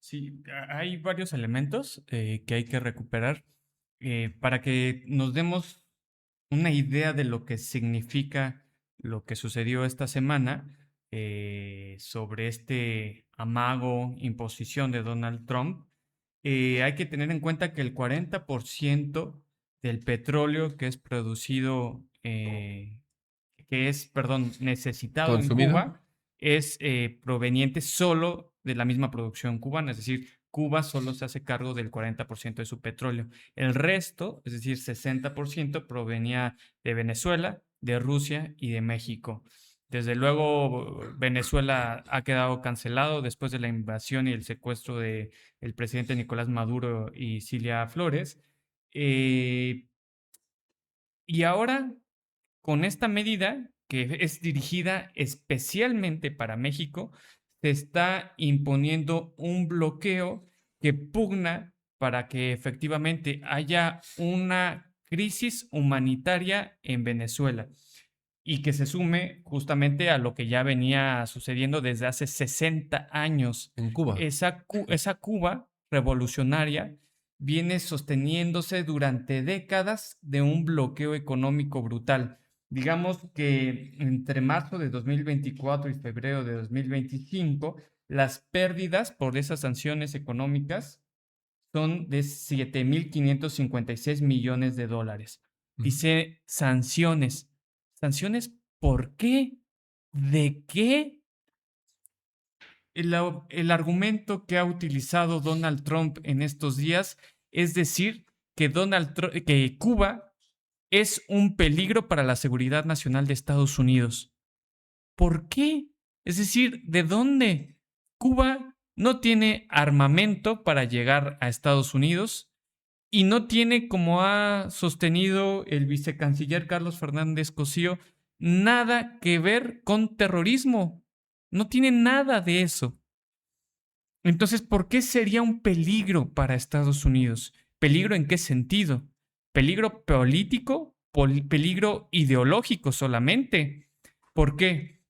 Sí, hay varios elementos que hay que recuperar para que nos demos una idea de lo que significa lo que sucedió esta semana sobre este amago, imposición de Donald Trump. Hay que tener en cuenta que el 40% del petróleo que es producido, perdón, necesitado en ¿Consumido? Cuba, es proveniente solo de la misma producción cubana, es decir, Cuba solo se hace cargo del 40% de su petróleo. El resto, es decir, 60%, provenía de Venezuela, de Rusia y de México. Desde luego, Venezuela ha quedado cancelado después de la invasión y el secuestro del presidente Nicolás Maduro y Cilia Flores. Eh, y ahora, con esta medida, que es dirigida especialmente para México, se está imponiendo un bloqueo que pugna para que efectivamente haya una crisis humanitaria en Venezuela y que se sume justamente a lo que ya venía sucediendo desde hace 60 años. En Cuba. Esa Cuba revolucionaria viene sosteniéndose durante décadas de un bloqueo económico brutal. Digamos que entre marzo de 2024 y febrero de 2025, las pérdidas por esas sanciones económicas son de 7.556 millones de dólares. Ujú. Dice sanciones. ¿Sanciones por qué? ¿De qué? El argumento que ha utilizado Donald Trump en estos días es decir que Cuba es un peligro para la seguridad nacional de Estados Unidos. ¿Por qué? Es decir, ¿de dónde? Cuba no tiene armamento para llegar a Estados Unidos y no tiene, como ha sostenido el vicecanciller Carlos Fernández Cosío, nada que ver con terrorismo. No tiene nada de eso. Entonces, ¿por qué sería un peligro para Estados Unidos? ¿Peligro en qué sentido? ¿Peligro político? ¿Peligro ideológico solamente? ¿Por qué?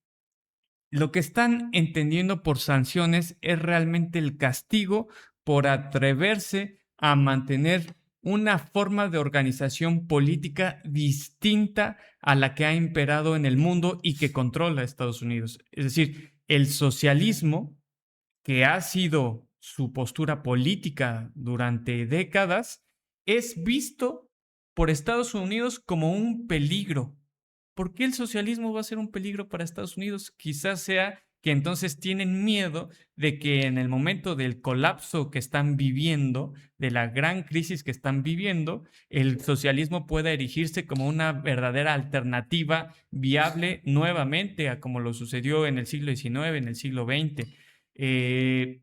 Lo que están entendiendo por sanciones es realmente el castigo por atreverse a mantener una forma de organización política distinta a la que ha imperado en el mundo y que controla a Estados Unidos. Es decir, el socialismo, que ha sido su postura política durante décadas, es visto por Estados Unidos como un peligro. ¿Por qué el socialismo va a ser un peligro para Estados Unidos? Quizás sea que entonces tienen miedo de que en el momento del colapso que están viviendo, de la gran crisis que están viviendo, el socialismo pueda erigirse como una verdadera alternativa viable nuevamente a como lo sucedió en el siglo XIX, en el siglo XX. Eh,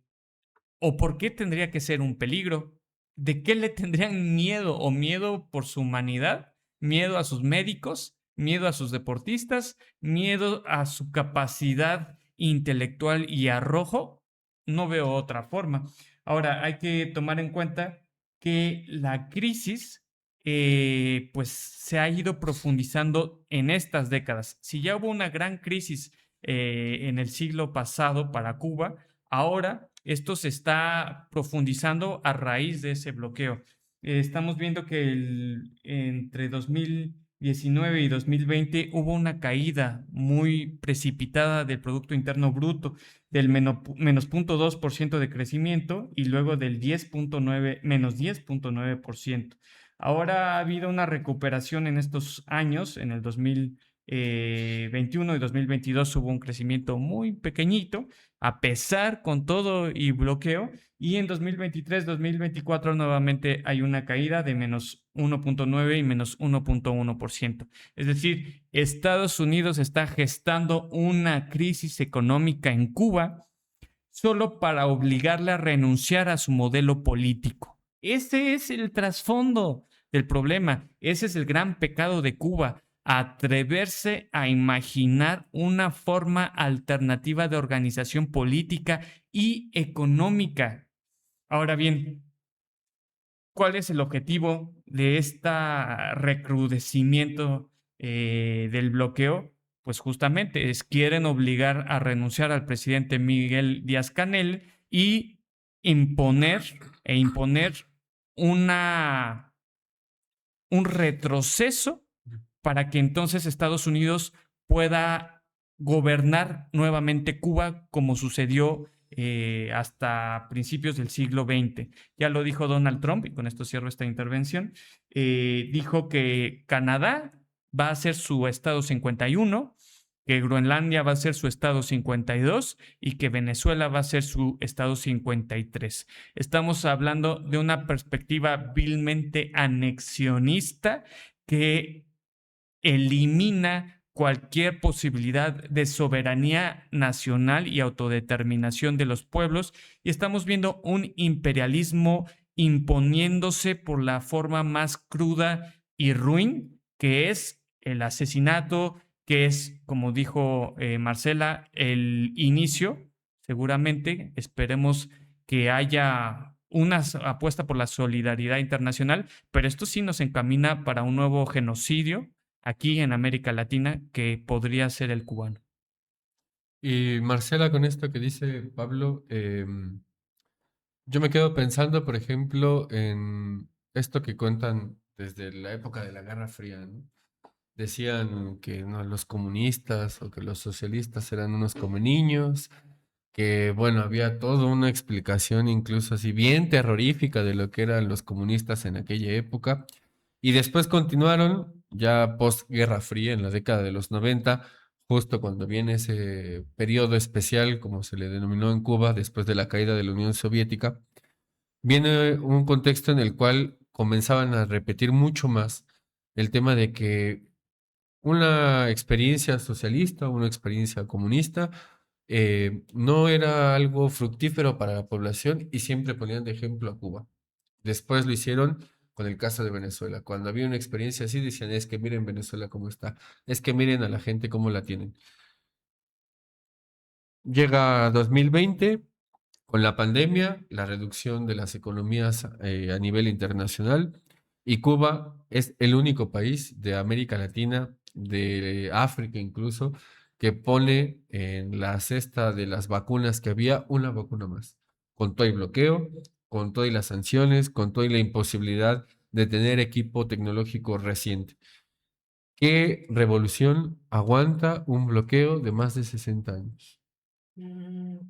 ¿O por qué tendría que ser un peligro? ¿De qué le tendrían miedo? ¿O miedo por su humanidad? ¿Miedo a sus médicos? ¿Miedo a sus deportistas? ¿Miedo a su capacidad intelectual y arrojo? No veo otra forma. Ahora, hay que tomar en cuenta que la crisis pues se ha ido profundizando en estas décadas. Si ya hubo una gran crisis en el siglo pasado para Cuba, ahora esto se está profundizando a raíz de ese bloqueo. Estamos viendo que entre 2019 y 2020 hubo una caída muy precipitada del Producto Interno Bruto, del menos 0.2% de crecimiento y luego del 10.9, menos 10.9%. Ahora ha habido una recuperación en estos años, en el 2021 y 2022 hubo un crecimiento muy pequeñito, a pesar con todo y bloqueo, y en 2023-2024 nuevamente hay una caída de menos 1.9 y menos 1.1%. Es decir, Estados Unidos está gestando una crisis económica en Cuba solo para obligarle a renunciar a su modelo político. Ese es el trasfondo del problema. Ese es el gran pecado de Cuba, atreverse a imaginar una forma alternativa de organización política y económica. Ahora bien, ¿cuál es el objetivo de este recrudecimiento del bloqueo? Pues justamente quieren obligar a renunciar al presidente Miguel Díaz Canel y imponer un retroceso para que entonces Estados Unidos pueda gobernar nuevamente Cuba como sucedió hasta principios del siglo XX. Ya lo dijo Donald Trump, y con esto cierro esta intervención, dijo que Canadá va a ser su estado 51, que Groenlandia va a ser su estado 52 y que Venezuela va a ser su estado 53. Estamos hablando de una perspectiva vilmente anexionista que elimina cualquier posibilidad de soberanía nacional y autodeterminación de los pueblos, y estamos viendo un imperialismo imponiéndose por la forma más cruda y ruin, que es el asesinato, que es, como dijo Marcela, el inicio. Seguramente esperemos que haya una apuesta por la solidaridad internacional, pero esto sí nos encamina para un nuevo genocidio aquí en América Latina que podría ser el cubano. Y Marcela, con esto que dice Pablo, yo me quedo pensando, por ejemplo, en esto que cuentan desde la época de la Guerra Fría, ¿no? Decían que no, los comunistas o que los socialistas eran unos como niños, que bueno, había toda una explicación incluso así bien terrorífica de lo que eran los comunistas en aquella época. Y después continuaron ya post Guerra Fría en la década de los 90, justo cuando viene ese periodo especial, como se le denominó en Cuba, después de la caída de la Unión Soviética, viene un contexto en el cual comenzaban a repetir mucho más el tema de que una experiencia socialista, una experiencia comunista, no era algo fructífero para la población y siempre ponían de ejemplo a Cuba. Después lo hicieron con el caso de Venezuela. Cuando había una experiencia así, decían, es que miren Venezuela cómo está, es que miren a la gente cómo la tienen. Llega 2020 con la pandemia, la reducción de las economías a nivel internacional, y Cuba es el único país de América Latina, de África incluso, que pone en la cesta de las vacunas que había una vacuna más, con todo el bloqueo, con todas las sanciones, con toda la imposibilidad de tener equipo tecnológico reciente. ¿Qué revolución aguanta un bloqueo de más de 60 años?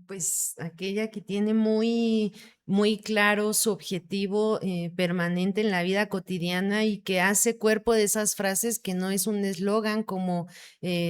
Pues aquella que tiene muy, muy claro su objetivo permanente en la vida cotidiana y que hace cuerpo de esas frases que no es un eslogan como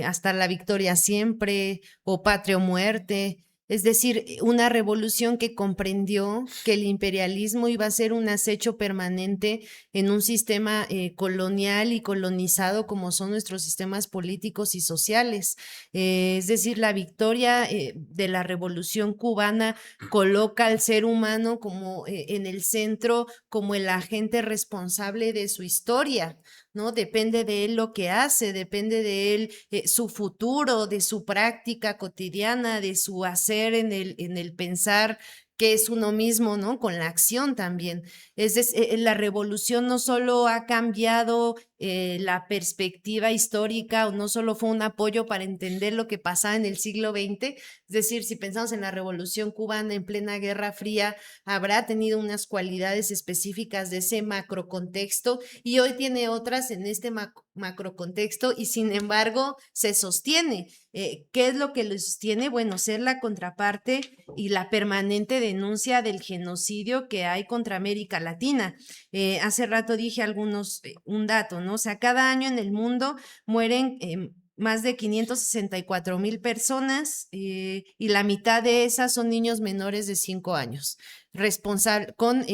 hasta la victoria siempre o patria o muerte. Es decir, una revolución que comprendió que el imperialismo iba a ser un acecho permanente en un sistema colonial y colonizado como son nuestros sistemas políticos y sociales. Es decir, la victoria de la Revolución cubana coloca al ser humano como en el centro, como el agente responsable de su historia, ¿no? Depende de él lo que hace, depende de él su futuro, de su práctica cotidiana, de su hacer en el pensar que es uno mismo, ¿no? Con la acción también. La revolución no solo ha cambiado la perspectiva histórica, o no solo fue un apoyo para entender lo que pasaba en el siglo XX, es decir, si pensamos en la revolución cubana en plena Guerra Fría, habrá tenido unas cualidades específicas de ese macrocontexto y hoy tiene otras en este macrocontexto y sin embargo se sostiene. ¿Qué es lo que lo sostiene? Bueno, ser la contraparte y la permanente denuncia del genocidio que hay contra América Latina. Hace rato dije un dato, ¿no? O sea, cada año en el mundo mueren más de 564,000 personas y la mitad de esas son niños menores de 5 años, con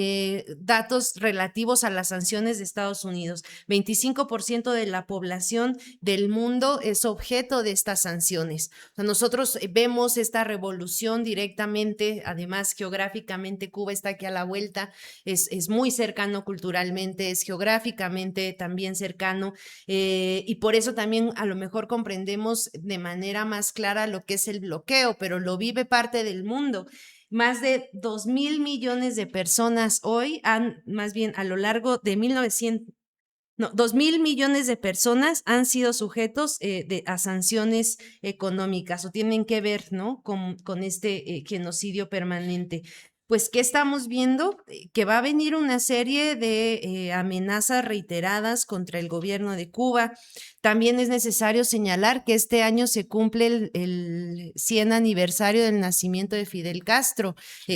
datos relativos a las sanciones de Estados Unidos. 25% de la población del mundo es objeto de estas sanciones. O sea, nosotros vemos esta revolución directamente, además geográficamente Cuba está aquí a la vuelta, es muy cercano culturalmente, es geográficamente también cercano y por eso también a lo mejor comprendemos de manera más clara lo que es el bloqueo, pero lo vive parte del mundo. Más de 2,000 millones de personas hoy más bien a lo largo de 2,000 millones de personas han sido sujetos a sanciones económicas o tienen que ver, ¿no? con este genocidio permanente. pues, ¿qué estamos viendo? Que va a venir una serie de amenazas reiteradas contra el gobierno de Cuba. También es necesario señalar que este año se cumple el 100 aniversario del nacimiento de Fidel Castro.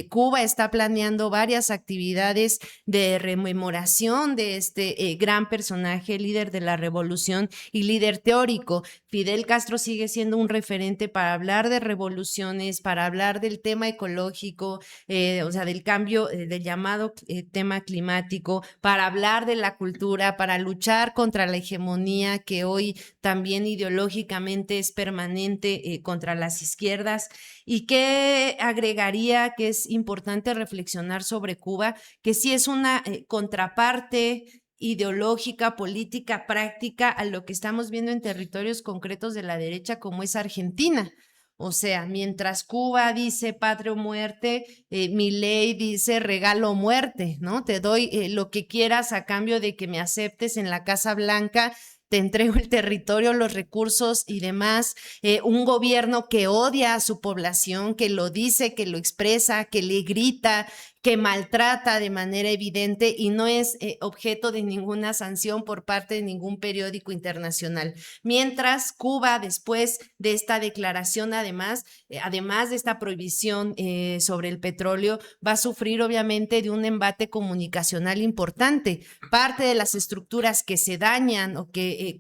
Cuba está planeando varias actividades de rememoración de este gran personaje, líder de la revolución y líder teórico. Fidel Castro sigue siendo un referente para hablar de revoluciones, para hablar del tema ecológico, o sea, del cambio, del llamado tema climático, para hablar de la cultura, para luchar contra la hegemonía que hoy también ideológicamente es permanente contra las izquierdas. ¿Y qué agregaría que es importante reflexionar sobre Cuba? Que sí es una contraparte ideológica, política, práctica a lo que estamos viendo en territorios concretos de la derecha como es Argentina. O sea, mientras Cuba dice patria o muerte, Milei dice regalo o muerte, ¿no? Te doy lo que quieras a cambio de que me aceptes en la Casa Blanca, te entrego el territorio, los recursos y demás. Un gobierno que odia a su población, que lo dice, que lo expresa, que le grita, que maltrata de manera evidente y no es objeto de ninguna sanción por parte de ningún periódico internacional. Mientras Cuba, después de esta declaración, además de esta prohibición sobre el petróleo, va a sufrir obviamente de un embate comunicacional importante. Parte de las estructuras que se dañan o que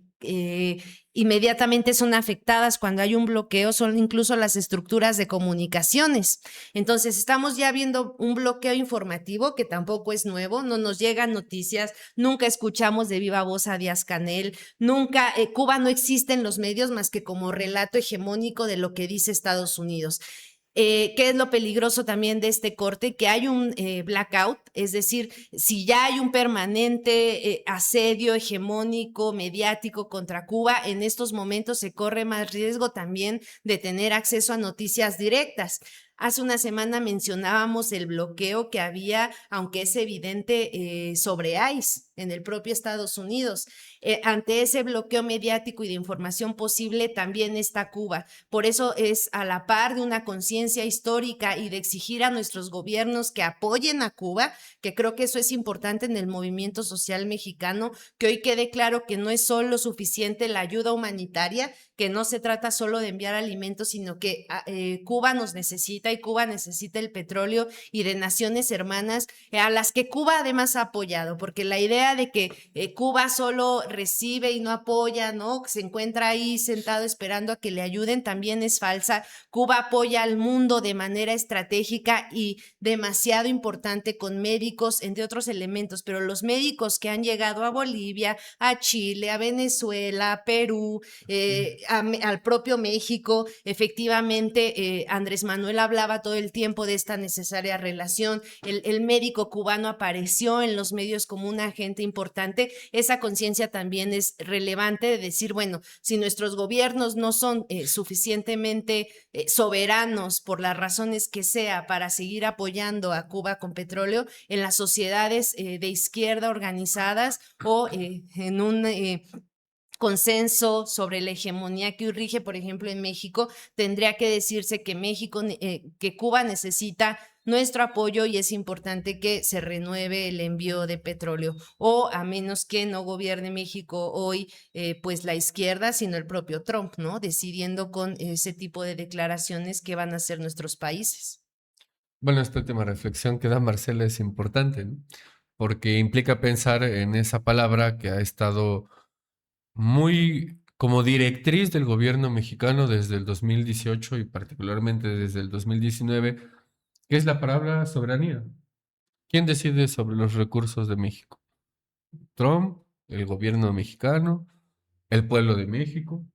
inmediatamente son afectadas cuando hay un bloqueo son incluso las estructuras de comunicaciones. Entonces estamos ya viendo un bloqueo informativo que tampoco es nuevo, no nos llegan noticias, nunca escuchamos de viva voz a Díaz-Canel, nunca, Cuba no existe en los medios más que como relato hegemónico de lo que dice Estados Unidos. ¿Qué es lo peligroso también de este corte? Que hay un blackout, es decir, si ya hay un permanente asedio hegemónico, mediático contra Cuba, en estos momentos se corre más riesgo también de tener acceso a noticias directas. Hace una semana mencionábamos el bloqueo que había, aunque es evidente, sobre ICE en el propio Estados Unidos. Ante ese bloqueo mediático y de información posible también está Cuba. Por eso es a la par de una conciencia histórica y de exigir a nuestros gobiernos que apoyen a Cuba, que creo que eso es importante en el movimiento social mexicano, que hoy quede claro que no es solo suficiente la ayuda humanitaria, que no se trata solo de enviar alimentos, sino que Cuba nos necesita y Cuba necesita el petróleo y de naciones hermanas a las que Cuba además ha apoyado, porque la idea de que Cuba solo recibe y no apoya, ¿no? Se encuentra ahí sentado esperando a que le ayuden, también es falsa. Cuba apoya al mundo de manera estratégica y demasiado importante con médicos, entre otros elementos, pero los médicos que han llegado a Bolivia, a Chile, a Venezuela, a Perú, al propio México, efectivamente, Andrés Manuel hablaba todo el tiempo de esta necesaria relación, el médico cubano apareció en los medios como un agente importante, esa conciencia también es relevante de decir, bueno, si nuestros gobiernos no son suficientemente soberanos por las razones que sea para seguir apoyando a Cuba con petróleo, en las sociedades de izquierda organizadas o en un consenso sobre la hegemonía que hoy rige, por ejemplo, en México, tendría que decirse que que Cuba necesita nuestro apoyo y es importante que se renueve el envío de petróleo, o a menos que no gobierne México hoy, pues la izquierda, sino el propio Trump, ¿no? Decidiendo con ese tipo de declaraciones qué van a hacer nuestros países. Bueno, esta última reflexión que da Marcela es importante, ¿no? Porque implica pensar en esa palabra que ha estado muy como directriz del gobierno mexicano desde el 2018 y particularmente desde el 2019, que es la palabra soberanía. ¿Quién decide sobre los recursos de México? Trump, el gobierno mexicano, el pueblo de México.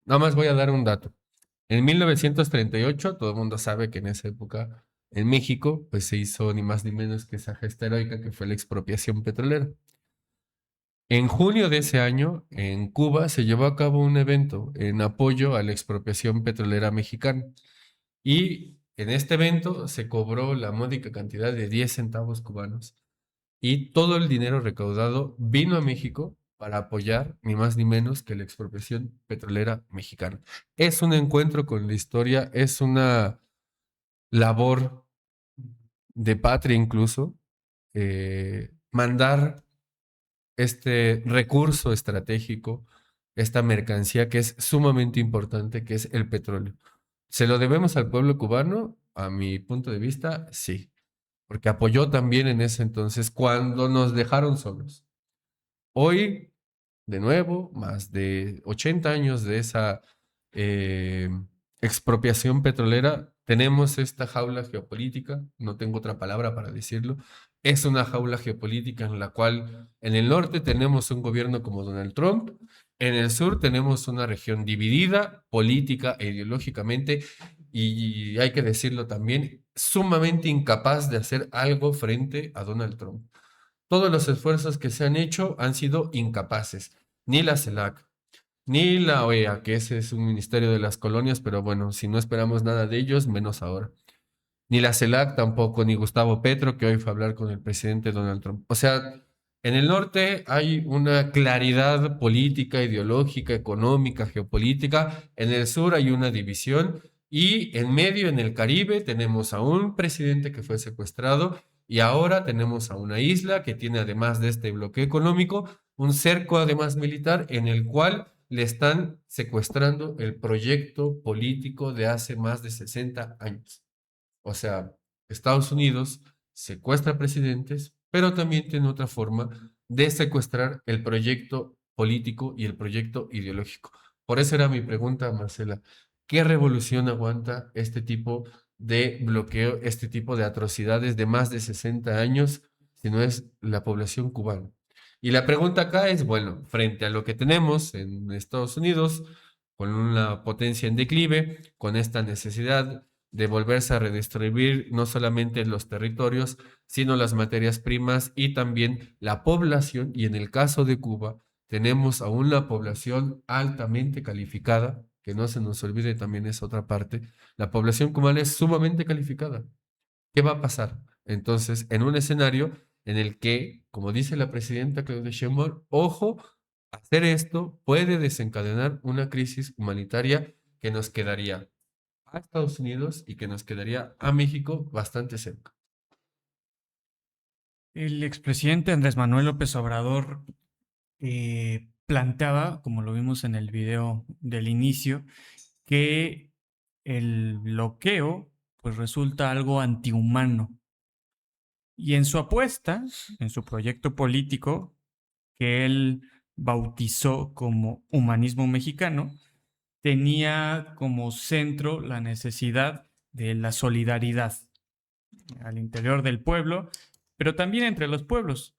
Nada más voy a dar un dato. En 1938, todo el mundo sabe que en esa época en México pues se hizo ni más ni menos que esa gesta heroica que fue la expropiación petrolera. En junio de ese año, en Cuba, se llevó a cabo un evento en apoyo a la expropiación petrolera mexicana. Y en este evento se cobró la módica cantidad de 10 centavos cubanos. Y todo el dinero recaudado vino a México para apoyar ni más ni menos que la expropiación petrolera mexicana. Es un encuentro con la historia, es una labor de patria incluso, mandar este recurso estratégico, esta mercancía que es sumamente importante, que es el petróleo. ¿Se lo debemos al pueblo cubano? A mi punto de vista, sí, porque apoyó también en ese entonces cuando nos dejaron solos. Hoy, de nuevo, más de 80 años de esa eh, expropiación petrolera, tenemos esta jaula geopolítica, no tengo otra palabra para decirlo, es una jaula geopolítica en la cual en el norte tenemos un gobierno como Donald Trump, en el sur tenemos una región dividida política e ideológicamente y hay que decirlo también, sumamente incapaz de hacer algo frente a Donald Trump. Todos los esfuerzos que se han hecho han sido incapaces. Ni la CELAC, ni la OEA, que ese es un ministerio de las colonias, pero bueno, si no esperamos nada de ellos, menos ahora. Ni la CELAC tampoco, ni Gustavo Petro, que hoy fue a hablar con el presidente Donald Trump. O sea, en el norte hay una claridad política, ideológica, económica, geopolítica. En el sur hay una división. Y en medio, en el Caribe, tenemos a un presidente que fue secuestrado y ahora tenemos a una isla que tiene, además de este bloqueo económico, un cerco además militar en el cual le están secuestrando el proyecto político de hace más de 60 años. O sea, Estados Unidos secuestra presidentes, pero también tiene otra forma de secuestrar el proyecto político y el proyecto ideológico. Por eso era mi pregunta, Marcela. ¿Qué revolución aguanta este tipo de bloqueo, este tipo de atrocidades de más de 60 años, si no es la población cubana? Y la pregunta acá es, bueno, frente a lo que tenemos en Estados Unidos, con una potencia en declive, con esta necesidad de volverse a redistribuir no solamente los territorios, sino las materias primas y también la población. Y en el caso de Cuba, tenemos aún la población altamente calificada, que no se nos olvide también es otra parte. La población cubana es sumamente calificada. ¿Qué va a pasar? Entonces, en un escenario en el que, como dice la presidenta Claudia Sheinbaum, ojo, hacer esto puede desencadenar una crisis humanitaria que nos quedaría a Estados Unidos y que nos quedaría a México bastante cerca. El expresidente Andrés Manuel López Obrador planteaba, como lo vimos en el video del inicio, que el bloqueo pues resulta algo antihumano. Y en su apuesta, en su proyecto político, que él bautizó como Humanismo Mexicano, tenía como centro la necesidad de la solidaridad al interior del pueblo, pero también entre los pueblos.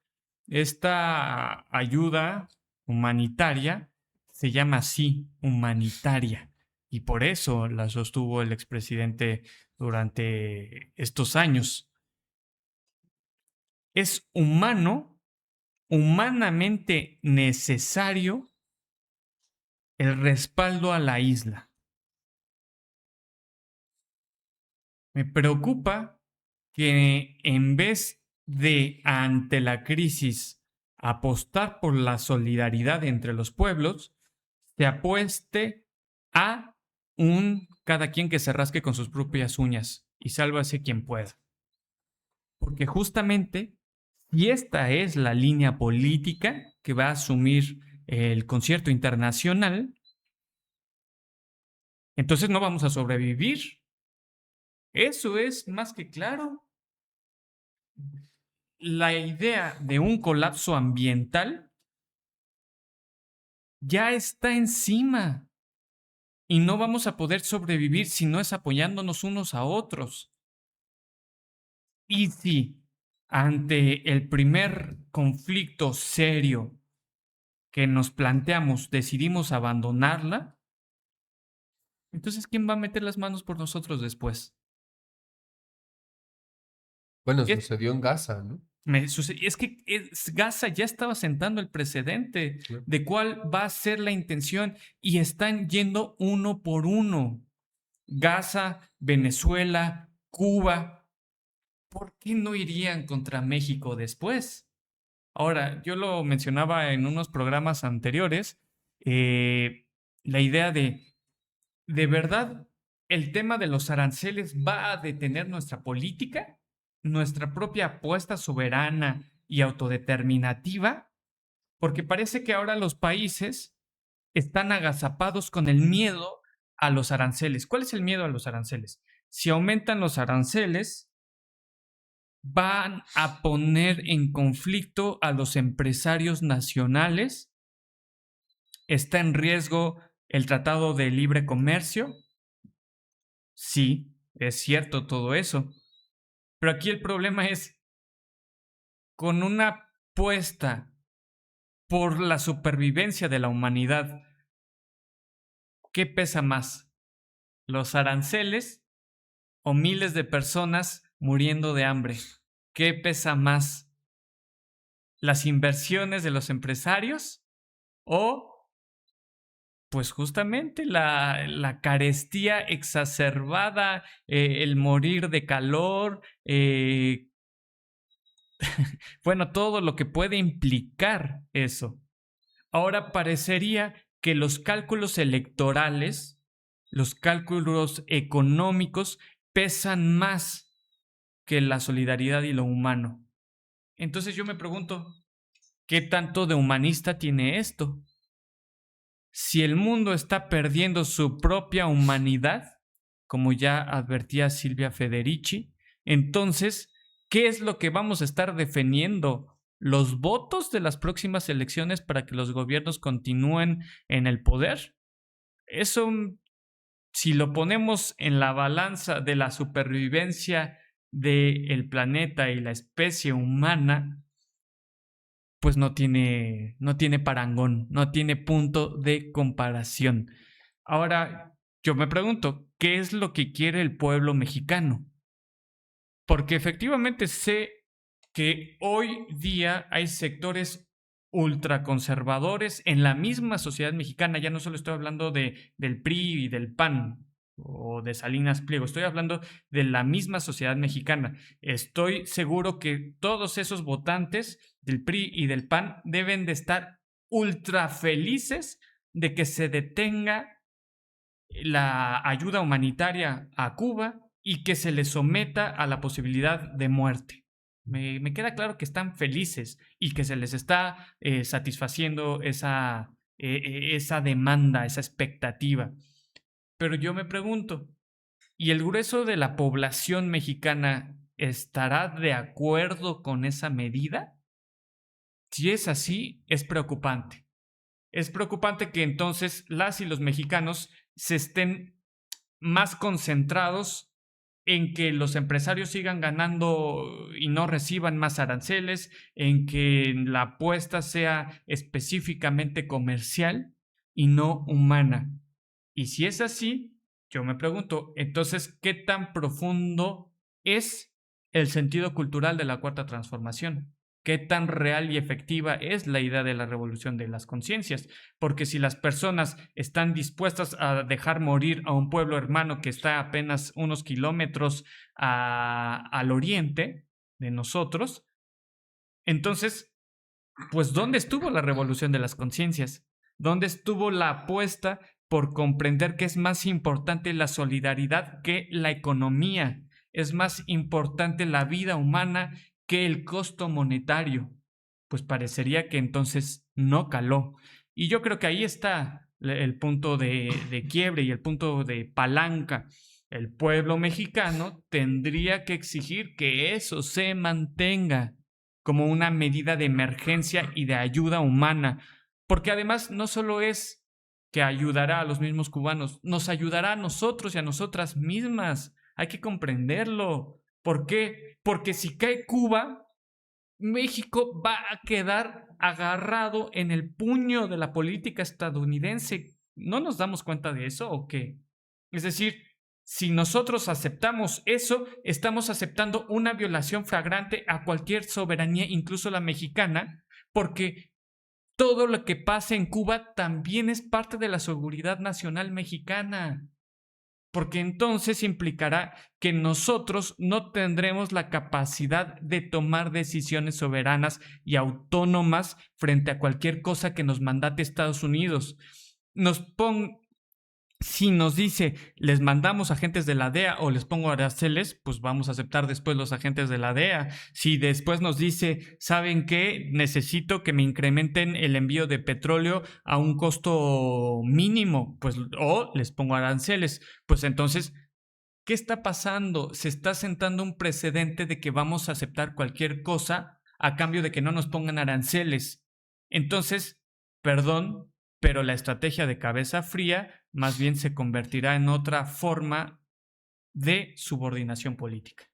Esta ayuda humanitaria se llama así, humanitaria, y por eso la sostuvo el expresidente durante estos años. Es humano, humanamente necesario el respaldo a la isla. Me preocupa que en vez de, ante la crisis, apostar por la solidaridad entre los pueblos, se apueste a un cada quien que se rasque con sus propias uñas y sálvase quien pueda. Porque justamente, si esta es la línea política que va a asumir el concierto internacional, entonces no vamos a sobrevivir. Eso es más que claro. La idea de un colapso ambiental ya está encima y no vamos a poder sobrevivir si no es apoyándonos unos a otros. Y si ante el primer conflicto serio que nos planteamos decidimos abandonarla, entonces ¿quién va a meter las manos por nosotros después? Bueno, Es, sucedió en Gaza, ¿no? es que Gaza ya estaba sentando el precedente Claro. de cuál va a ser la intención y están yendo uno por uno. Gaza, Venezuela, Cuba. ¿Por qué no irían contra México después? Ahora, yo lo mencionaba en unos programas anteriores, la idea ¿de verdad el tema de los aranceles va a detener nuestra política? nuestra propia apuesta soberana y autodeterminativa? Porque parece que ahora los países están agazapados con el miedo a los aranceles. ¿Cuál es el miedo a los aranceles? Si aumentan los aranceles, van a poner en conflicto a los empresarios nacionales. ¿Está en riesgo el Tratado de Libre Comercio? Sí, es cierto todo eso. Pero aquí el problema es, con una apuesta por la supervivencia de la humanidad, ¿qué pesa más? ¿Los aranceles o miles de personas muriendo de hambre? ¿Qué pesa más? ¿Las inversiones de los empresarios o pues justamente la carestía exacerbada, el morir de calor, bueno, todo lo que puede implicar eso? Ahora parecería que los cálculos electorales, los cálculos económicos pesan más que la solidaridad y lo humano. Entonces yo me pregunto, ¿qué tanto de humanista tiene esto? Si el mundo está perdiendo su propia humanidad, como ya advertía Silvia Federici, entonces, ¿qué es lo que vamos a estar defendiendo? ¿Los votos de las próximas elecciones para que los gobiernos continúen en el poder? Eso, si lo ponemos en la balanza de la supervivencia del planeta y la especie humana, pues no tiene parangón, no tiene punto de comparación. Ahora, yo me pregunto, ¿qué es lo que quiere el pueblo mexicano? Porque efectivamente sé que hoy día hay sectores ultraconservadores en la misma sociedad mexicana. Ya no solo estoy hablando del PRI y del PAN o de Salinas Pliego, estoy hablando de la misma sociedad mexicana. Estoy seguro que todos esos votantes del PRI y del PAN deben de estar ultra felices de que se detenga la ayuda humanitaria a Cuba y que se les someta a la posibilidad de muerte. Me queda claro que están felices y que se les está satisfaciendo esa demanda, esa expectativa. Pero yo me pregunto, ¿y el grueso de la población mexicana estará de acuerdo con esa medida? Si es así, es preocupante. Es preocupante que entonces las y los mexicanos se estén más concentrados en que los empresarios sigan ganando y no reciban más aranceles, en que la apuesta sea específicamente comercial y no humana. Y si es así, yo me pregunto, entonces, ¿qué tan profundo es el sentido cultural de la Cuarta Transformación? ¿Qué tan real y efectiva es la idea de la revolución de las conciencias? Porque si las personas están dispuestas a dejar morir a un pueblo hermano que está apenas unos kilómetros al oriente de nosotros, entonces, pues, ¿dónde estuvo la revolución de las conciencias? ¿Dónde estuvo la apuesta por comprender que es más importante la solidaridad que la economía? Es más importante la vida humana que el costo monetario. Pues parecería que entonces no caló. Y yo creo que ahí está el punto de quiebre y el punto de palanca. El pueblo mexicano tendría que exigir que eso se mantenga como una medida de emergencia y de ayuda humana, porque además no solo es que ayudará a los mismos cubanos, nos ayudará a nosotros y a nosotras mismas. Hay que comprenderlo. ¿Por qué? Porque si cae Cuba, México va a quedar agarrado en el puño de la política estadounidense. ¿No nos damos cuenta de eso o qué? Es decir, si nosotros aceptamos eso, estamos aceptando una violación flagrante a cualquier soberanía, incluso la mexicana, porque todo lo que pasa en Cuba también es parte de la seguridad nacional mexicana. Porque entonces implicará que nosotros no tendremos la capacidad de tomar decisiones soberanas y autónomas frente a cualquier cosa que nos mandate Estados Unidos. Si nos dice, les mandamos agentes de la DEA o les pongo aranceles, pues vamos a aceptar después los agentes de la DEA. Si después nos dice, ¿saben qué? Necesito que me incrementen el envío de petróleo a un costo mínimo, pues o les pongo aranceles. Pues entonces, ¿qué está pasando? Se está sentando un precedente de que vamos a aceptar cualquier cosa a cambio de que no nos pongan aranceles. Entonces, perdón, pero la estrategia de cabeza fría más bien se convertirá en otra forma de subordinación política.